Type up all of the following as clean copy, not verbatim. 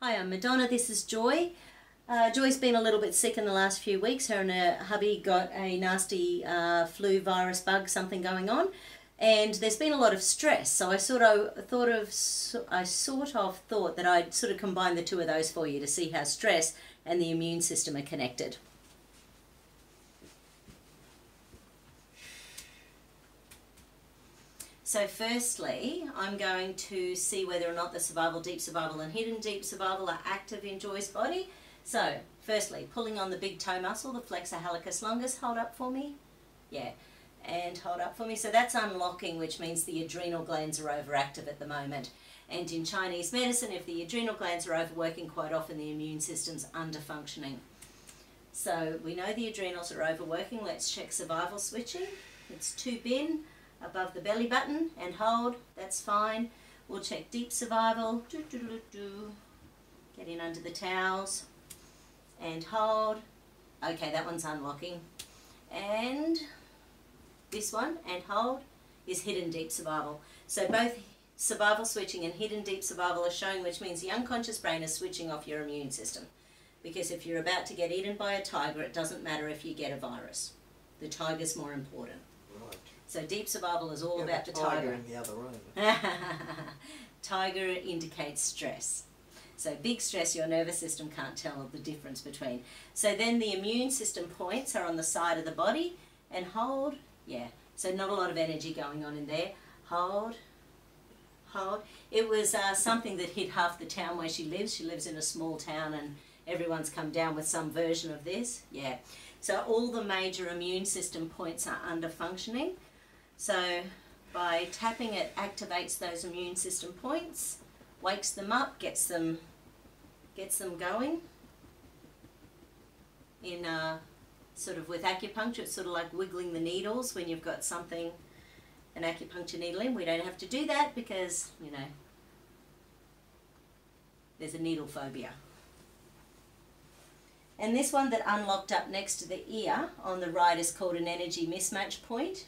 Hi, I'm Madonna. This is Joy. Joy's been a little bit sick in the last few weeks. Her and her hubby got a nasty flu virus bug, something going on, and there's been a lot of stress. So I sort of thought that I'd sort of combine the two of those for you to see how stress and the immune system are connected. So firstly, I'm going to see whether or not the survival, deep survival and hidden deep survival are active in Joy's body. So firstly, pulling on the big toe muscle, the flexor hallucis longus, hold up for me. Yeah, and hold up for me. So that's unlocking, which means the adrenal glands are overactive at the moment. And in Chinese medicine, if the adrenal glands are overworking, quite often the immune system's underfunctioning. So we know the adrenals are overworking. Let's check survival switching. It's 2 bin. Above the belly button and hold, that's fine. We'll check deep survival, get in under the towels and hold. Okay, that one's unlocking. And this one and hold is hidden deep survival. So both survival switching and hidden deep survival are showing, which means the unconscious brain is switching off your immune system. Because if you're about to get eaten by a tiger, it doesn't matter if you get a virus. The tiger's more important. Right. So deep survival is all about the tiger. In the other room. Tiger indicates stress. So big stress, your nervous system can't tell the difference between. So then the immune system points are on the side of the body and hold. Yeah, so not a lot of energy going on in there. Hold, hold. It was something that hit half the town where she lives. She lives in a small town and everyone's come down with some version of this. Yeah. So all the major immune system points are under functioning. So by tapping it activates those immune system points, wakes them up, gets them going. In sort of with acupuncture, it's sort of like wiggling the needles when you've got something, an acupuncture needle in. We don't have to do that because, you know, there's a needle phobia. And this one that unlocked up next to the ear on the right is called an energy mismatch point,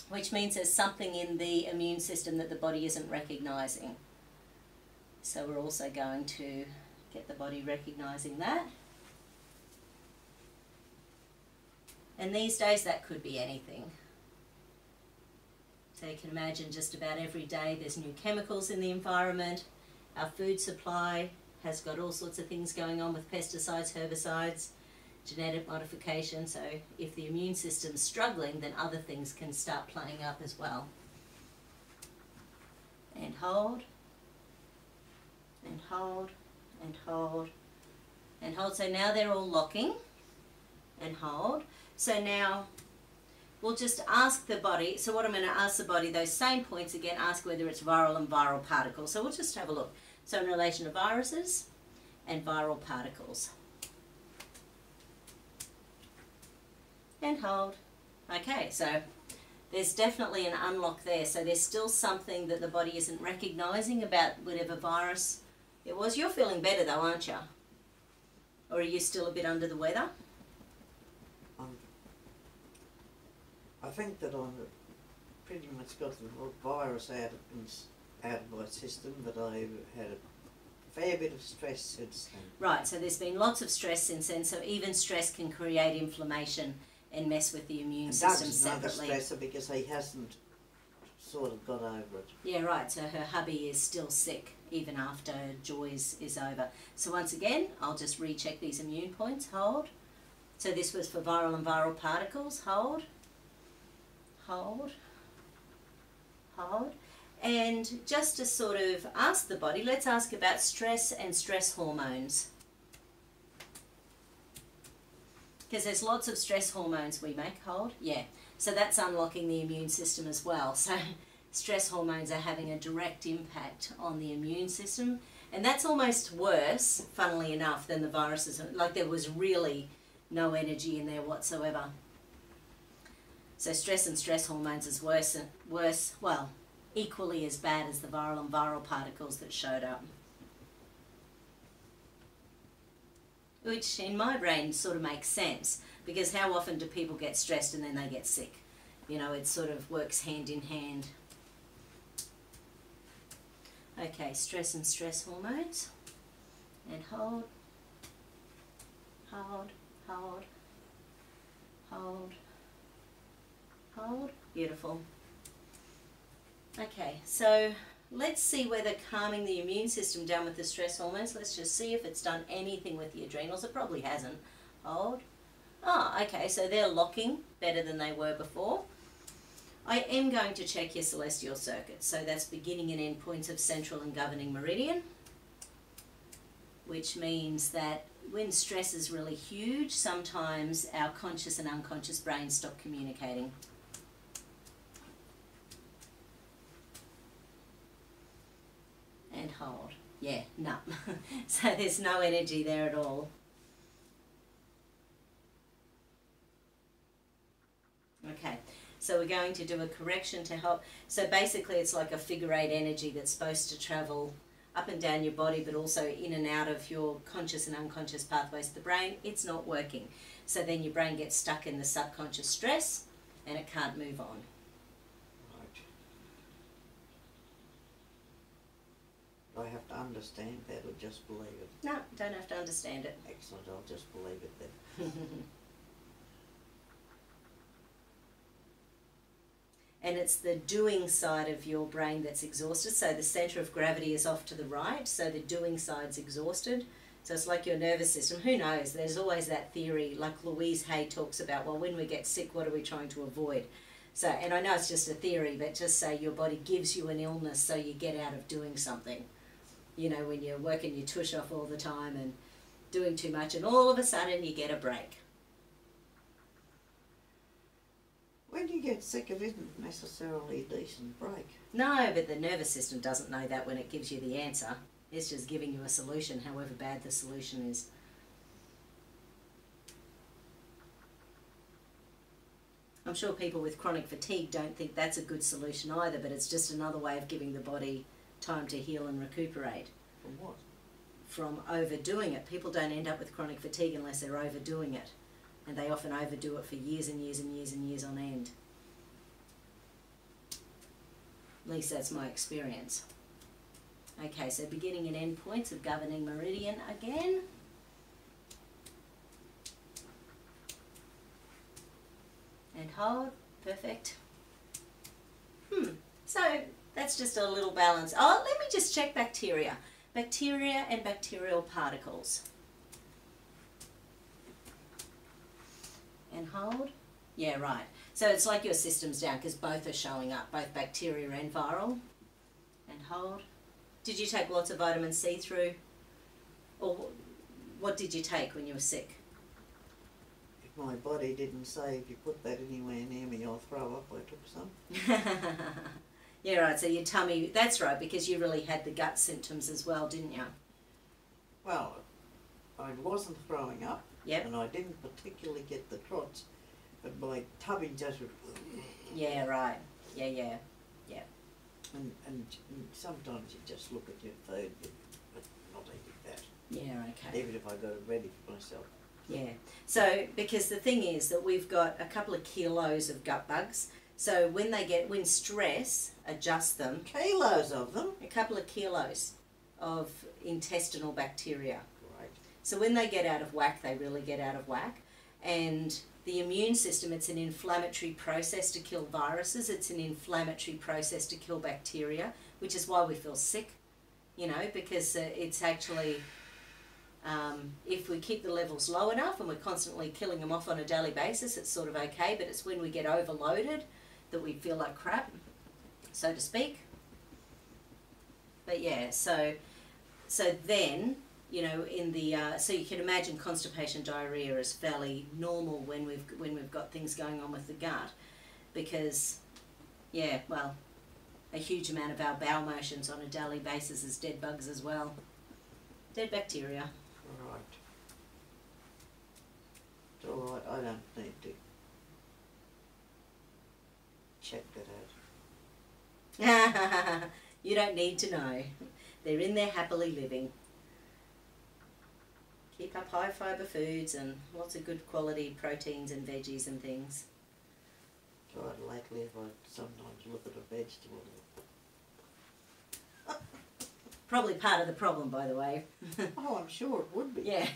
which means there's something in the immune system that the body isn't recognising. So we're also going to get the body recognising that. And these days that could be anything. So you can imagine just about every day there's new chemicals in the environment. Our food supply has got all sorts of things going on with pesticides, herbicides, genetic modification. So if the immune system's struggling, then other things can start playing up as well. And hold, and hold, and hold, and hold. So now they're all locking, and hold. So now we'll just ask the body, so what I'm going to ask the body, those same points again, ask whether it's viral and viral particles. So we'll just have a look. So in relation to viruses and viral particles. And hold. Okay, so there's definitely an unlock there. So there's still something that the body isn't recognising about whatever virus it was. You're feeling better though, aren't you? Or are you still a bit under the weather? I think that I've pretty much got the virus out of my system, but I've had a fair bit of stress since then. Right, so there's been lots of stress since then, so even stress can create inflammation and mess with the immune system separately. Doug's another stressor because he hasn't sort of got over it. Yeah, right, so her hubby is still sick even after Joy's is over. So once again, I'll just recheck these immune points. Hold. So this was for viral and viral particles. Hold. Hold. Hold. And just to sort of ask the body, let's ask about stress and stress hormones. Because there's lots of stress hormones we make. Hold. Yeah. So that's unlocking the immune system as well. So stress hormones are having a direct impact on the immune system. And that's almost worse, funnily enough, than the viruses. Like there was really no energy in there whatsoever. So stress and stress hormones is worse, well, equally as bad as the viral and viral particles that showed up. Which in my brain sort of makes sense, because how often do people get stressed and then they get sick? You know, it sort of works hand in hand. Okay, stress and stress hormones. And hold, hold, hold, hold, hold. Beautiful. Okay, so let's see whether calming the immune system down with the stress hormones, let's just see if it's done anything with the adrenals. It probably hasn't. Hold. Oh, okay, so they're locking better than they were before. I am going to check your celestial circuit. So that's beginning and end points of central and governing meridian, which means that when stress is really huge, sometimes our conscious and unconscious brains stop communicating. And hold. Yeah, no. So there's no energy there at all. Okay, so we're going to do a correction to help. So basically it's like a figure eight energy that's supposed to travel up and down your body, but also in and out of your conscious and unconscious pathways of the brain. It's not working. So then your brain gets stuck in the subconscious stress and it can't move on. I have to understand that or just believe it? No, don't have to understand it. Excellent, I'll just believe it then. And it's the doing side of your brain that's exhausted. So the centre of gravity is off to the right, so the doing side's exhausted. So it's like your nervous system. Who knows? There's always that theory, like Louise Hay talks about, well, when we get sick, what are we trying to avoid? So, and I know it's just a theory, but just say your body gives you an illness so you get out of doing something. You know, when you're working your tush off all the time and doing too much, and all of a sudden you get a break. When you get sick, it isn't necessarily a decent break. No, but the nervous system doesn't know that when it gives you the answer. It's just giving you a solution, however bad the solution is. I'm sure people with chronic fatigue don't think that's a good solution either, but it's just another way of giving the body time to heal and recuperate. From what? From overdoing it. People don't end up with chronic fatigue unless they're overdoing it. And they often overdo it for years and years and years and years on end. At least that's my experience. Okay, so beginning and end points of governing meridian again. And hold. Perfect. So that's just a little balance. Oh, let me just check bacteria. Bacteria and bacterial particles. And hold. Yeah, right. So it's like your system's down because both are showing up, both bacteria and viral. And hold. Did you take lots of vitamin C through? Or what did you take when you were sick? If my body didn't say if you put that anywhere near me I'll throw up, I took some. Yeah, right. So your tummy, that's right, because you really had the gut symptoms as well, didn't you? Well, I wasn't throwing up. Yep. And I didn't particularly get the trots, but my tummy just would... Yeah, right. Yeah. And sometimes you just look at your food, but not eating that. Yeah, okay. Even if I got it ready for myself. Yeah. So, because the thing is that we've got a couple of kilos of gut bugs. So when stress adjusts them... Kilos of them? A couple of kilos of intestinal bacteria. Right. So when they get out of whack, they really get out of whack. And the immune system, it's an inflammatory process to kill viruses. It's an inflammatory process to kill bacteria, which is why we feel sick, you know, because it's actually, if we keep the levels low enough and we're constantly killing them off on a daily basis, it's sort of okay, but it's when we get overloaded that we feel like crap, so to speak. But yeah, so then, you know, in the so you can imagine constipation, diarrhea is fairly normal when we've got things going on with the gut, because yeah, well, a huge amount of our bowel motions on a daily basis is dead bugs as well, dead bacteria. Right. It's all right. I don't need to check that out. You don't need to know. They're in there happily living. Keep up high fibre foods and lots of good quality proteins and veggies and things. It's all right. Lately, if I sometimes look at a vegetable, Probably part of the problem, by the way. Oh, I'm sure it would be. Yeah.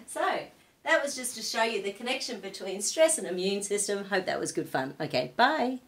So, that was just to show you the connection between stress and immune system. Hope that was good fun. Okay, bye.